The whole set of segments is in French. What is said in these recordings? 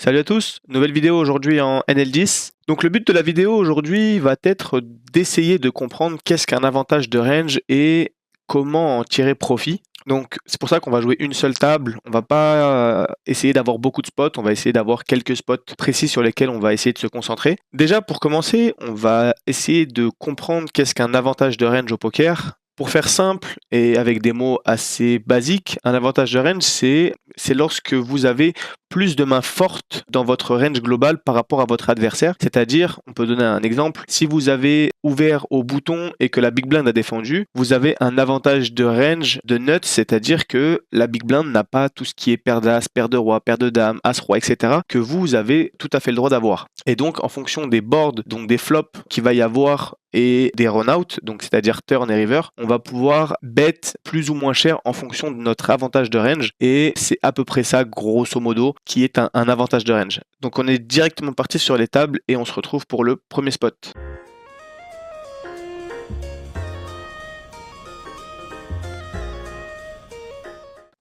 Salut à tous, nouvelle vidéo aujourd'hui en NL10. Donc le but de la vidéo aujourd'hui va être d'essayer de comprendre qu'est-ce qu'un avantage de range et comment en tirer profit. Donc c'est pour ça qu'on va jouer une seule table, on va pas essayer d'avoir beaucoup de spots, on va essayer d'avoir quelques spots précis sur lesquels on va essayer de se concentrer. Déjà pour commencer, on va essayer de comprendre qu'est-ce qu'un avantage de range au poker. Pour faire simple et avec des mots assez basiques, un avantage de range, c'est lorsque vous avez plus de mains fortes dans votre range global par rapport à votre adversaire. C'est-à-dire, on peut donner un exemple, si vous avez ouvert au bouton et que la big blind a défendu, vous avez un avantage de range de nuts, c'est-à-dire que la big blind n'a pas tout ce qui est paire d'as, paire de roi, paire de dame, as roi, etc., que vous avez tout à fait le droit d'avoir. Et donc, en fonction des boards, donc des flops qu'il va y avoir et des run-out, donc c'est-à-dire turn et river, on va pouvoir bet plus ou moins cher en fonction de notre avantage de range, et c'est à peu près ça, grosso modo, qui est un avantage de range. Donc on est directement parti sur les tables et on se retrouve pour le premier spot.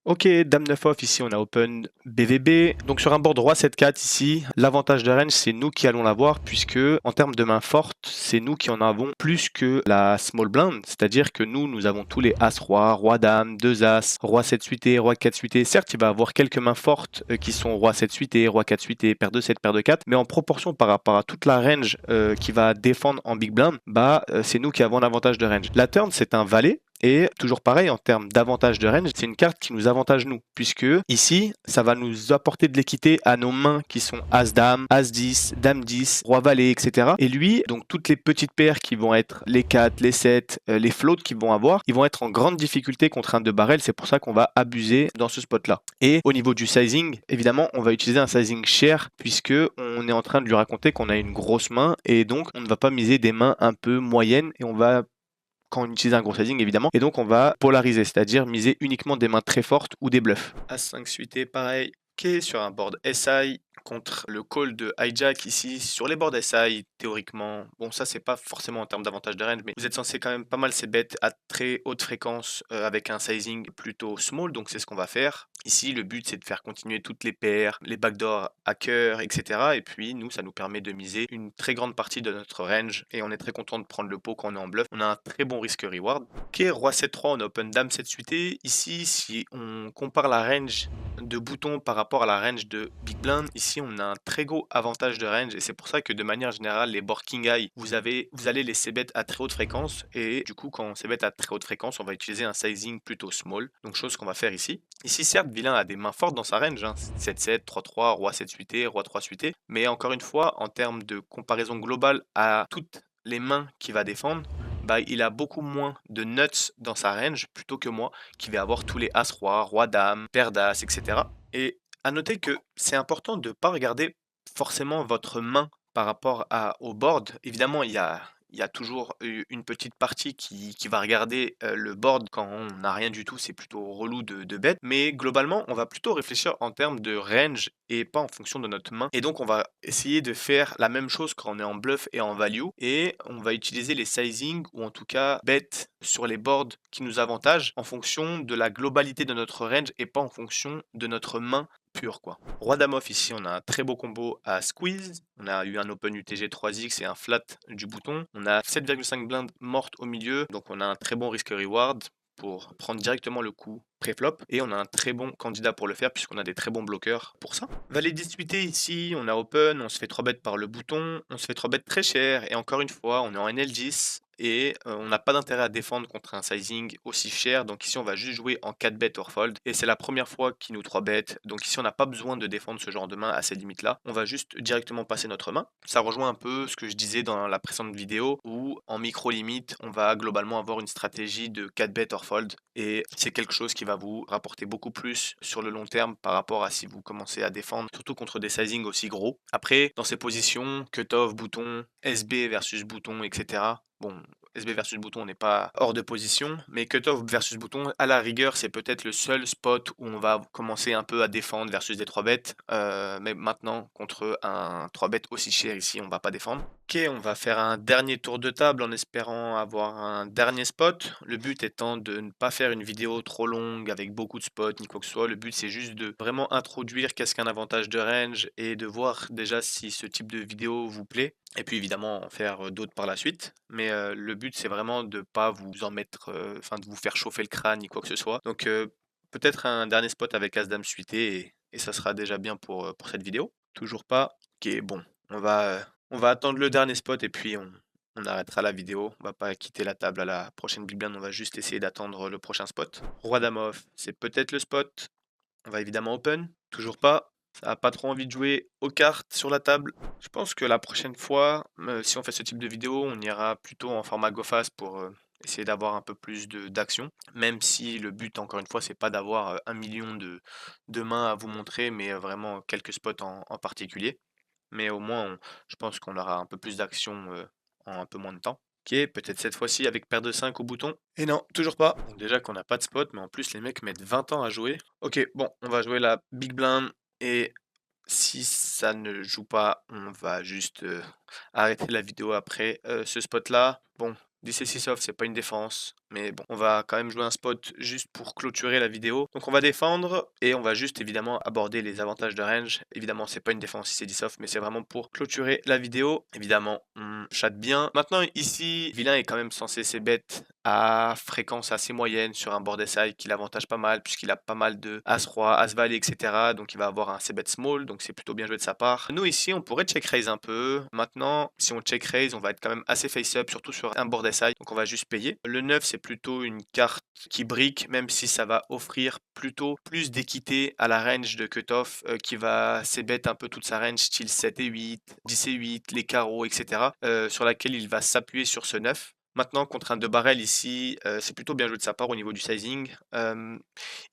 Ok, dame 9 off, ici on a open BVB. Donc sur un board roi 7-4 ici, l'avantage de range c'est nous qui allons l'avoir, puisque en termes de main forte, c'est nous qui en avons plus que la small blind. C'est-à-dire que nous avons tous les as roi, roi dame, 2 as, roi 7 suité, roi 4 suité. Certes, il va avoir quelques mains fortes qui sont roi 7 suité, roi 4 suité, paire de 7, paire de 4, mais en proportion par rapport à toute la range qui va défendre en big blind, c'est nous qui avons l'avantage de range. La turn c'est un valet. Et toujours pareil, en termes d'avantage de range, c'est une carte qui nous avantage nous, puisque ici, ça va nous apporter de l'équité à nos mains qui sont As-Dame, As-10, Dame-10, Roi-Valet, etc. Et lui, donc toutes les petites paires qui vont être les 4, les 7, les floats qu'ils vont avoir, ils vont être en grande difficulté contre un 2 barrel, c'est pour ça qu'on va abuser dans ce spot-là. Et au niveau du sizing, évidemment, on va utiliser un sizing cher, puisque on est en train de lui raconter qu'on a une grosse main, et donc on ne va pas miser des mains un peu moyennes, et on va quand on utilise un gros sizing évidemment, et donc on va polariser, c'est-à-dire miser uniquement des mains très fortes ou des bluffs. As-5 suité, pareil, ok, sur un board SI, contre le call de hijack ici, sur les boards SI, théoriquement, bon ça c'est pas forcément en termes d'avantage de range, mais vous êtes censé quand même pas mal ces bêtes à très haute fréquence avec un sizing plutôt small, donc c'est ce qu'on va faire. Ici le but c'est de faire continuer toutes les paires, les backdoors à cœur, etc. Et puis nous ça nous permet de miser une très grande partie de notre range, et on est très content de prendre le pot quand on est en bluff, on a un très bon risque reward. Ok, roi 7-3, on a open dame 7 suité, ici si on compare la range de boutons par rapport à la range de big blind, ici on a un très gros avantage de range, et c'est pour ça que de manière générale les boards king high, vous allez les c-bet à très haute fréquence, et du coup quand on c-bet à très haute fréquence on va utiliser un sizing plutôt small, donc chose qu'on va faire ici. Ici certes vilain a des mains fortes dans sa range, 7-7, 3-3, roi 7 suité, roi 3 suité, mais encore une fois en termes de comparaison globale à toutes les mains qu'il va défendre, il a beaucoup moins de nuts dans sa range plutôt que moi qui vais avoir tous les as-roi, roi-dame, paire d'as, etc. Et à noter que c'est important de ne pas regarder forcément votre main par rapport au board. Évidemment, il y a toujours une petite partie qui va regarder le board quand on n'a rien du tout, c'est plutôt relou de bet. Mais globalement, on va plutôt réfléchir en termes de range et pas en fonction de notre main. Et donc, on va essayer de faire la même chose quand on est en bluff et en value. Et on va utiliser les sizing ou en tout cas bet sur les boards qui nous avantagent en fonction de la globalité de notre range et pas en fonction de notre main pure, quoi. Roi dame off, ici on a un très beau combo à squeeze, on a eu un open UTG 3x et un flat du bouton, on a 7,5 blindes mortes au milieu, donc on a un très bon risque reward pour prendre directement le coup pré-flop, et on a un très bon candidat pour le faire puisqu'on a des très bons bloqueurs pour ça. Valet 10 suité ici, on a open, on se fait 3 bêtes par le bouton, on se fait 3 bêtes très cher, et encore une fois on est en NL10, et on n'a pas d'intérêt à défendre contre un sizing aussi cher, donc ici on va juste jouer en 4 bet or fold, et c'est la première fois qu'il nous 3 bet, donc ici on n'a pas besoin de défendre ce genre de main à ces limites là, on va juste directement passer notre main. Ça rejoint un peu ce que je disais dans la précédente vidéo, où en micro limite on va globalement avoir une stratégie de 4 bet or fold, et c'est quelque chose qui va vous rapporter beaucoup plus sur le long terme par rapport à si vous commencez à défendre, surtout contre des sizings aussi gros. Après, dans ces positions, cutoff, bouton, SB versus bouton, etc. Bon, SB versus bouton, on n'est pas hors de position, mais cutoff versus bouton, à la rigueur, c'est peut-être le seul spot où on va commencer un peu à défendre versus des 3 bêtes, mais maintenant, contre un 3 bêtes aussi cher ici, on va pas défendre. Ok, on va faire un dernier tour de table en espérant avoir un dernier spot. Le but étant de ne pas faire une vidéo trop longue avec beaucoup de spots ni quoi que ce soit. Le but c'est juste de vraiment introduire qu'est-ce qu'un avantage de range et de voir déjà si ce type de vidéo vous plaît. Et puis évidemment en faire d'autres par la suite. Mais le but c'est vraiment de pas vous en mettre, enfin de vous faire chauffer le crâne ni quoi que ce soit. Donc peut-être un dernier spot avec As-Dame suité et ça sera déjà bien pour cette vidéo. Toujours pas? Ok, bon, on va attendre le dernier spot et puis on arrêtera la vidéo. On va pas quitter la table à la prochaine Big Blind, on va juste essayer d'attendre le prochain spot. Roi Dame off, c'est peut-être le spot. On va évidemment open, toujours pas. Ça a pas trop envie de jouer aux cartes sur la table. Je pense que la prochaine fois, si on fait ce type de vidéo, on ira plutôt en format go fast pour essayer d'avoir un peu plus d'action. Même si le but, encore une fois, c'est pas d'avoir 1 million de mains à vous montrer, mais vraiment quelques spots en particulier. Mais au moins, je pense qu'on aura un peu plus d'action en un peu moins de temps. Ok, peut-être cette fois-ci avec paire de 5 au bouton. Et non, toujours pas. Donc déjà qu'on n'a pas de spot, mais en plus les mecs mettent 20 ans à jouer. Ok, bon, on va jouer la Big Blind et si ça ne joue pas, on va juste arrêter la vidéo après ce spot-là. Bon, 10 off, c'est pas une défense, mais bon, on va quand même jouer un spot juste pour clôturer la vidéo. Donc on va défendre et on va juste évidemment aborder les avantages de range. Évidemment, c'est pas une défense si c'est 10 off, mais c'est vraiment pour clôturer la vidéo. Évidemment, on chatte bien. Maintenant, ici, vilain est quand même censé ses bêtes à fréquence assez moyenne sur un board SI qui l'avantage pas mal puisqu'il a pas mal de As-Roi, As-Valet, etc. Donc il va avoir un C-bet small, donc c'est plutôt bien joué de sa part. Nous ici, on pourrait check raise un peu. Maintenant, si on check raise, on va être quand même assez face-up, surtout sur un board SI, donc on va juste payer. Le 9, c'est plutôt une carte qui brique, même si ça va offrir plutôt plus d'équité à la range de cutoff qui va C-bet un peu toute sa range, style 7 et 8, 10 et 8, les carreaux, etc. Sur laquelle il va s'appuyer sur ce 9. Maintenant, contre un 2 barrel ici, c'est plutôt bien joué de sa part au niveau du sizing.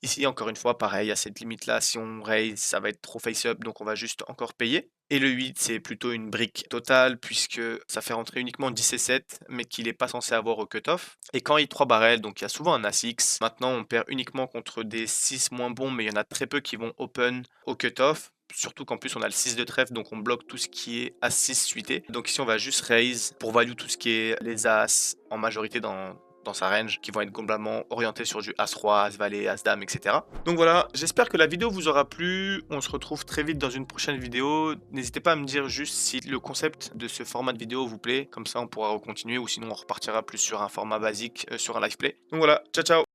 Ici, encore une fois, pareil, à cette limite-là, si on raise, ça va être trop face-up, donc on va juste encore payer. Et le 8, c'est plutôt une brique totale, puisque ça fait rentrer uniquement 10 et 7, mais qu'il n'est pas censé avoir au cutoff. Et quand il 3 barrel, donc il y a souvent un As-X, maintenant on perd uniquement contre des 6 moins bons, mais il y en a très peu qui vont open au cutoff. Surtout qu'en plus on a le 6 de trèfle, donc on bloque tout ce qui est As-6 suité. Donc ici on va juste raise pour value tout ce qui est les As en majorité dans sa range, qui vont être globalement orientés sur du As-Roi, As-Valet, As-Dame, etc. Donc voilà, j'espère que la vidéo vous aura plu. On se retrouve très vite dans une prochaine vidéo. N'hésitez pas à me dire juste si le concept de ce format de vidéo vous plaît. Comme ça on pourra continuer ou sinon on repartira plus sur un format basique sur un live play. Donc voilà, ciao ciao.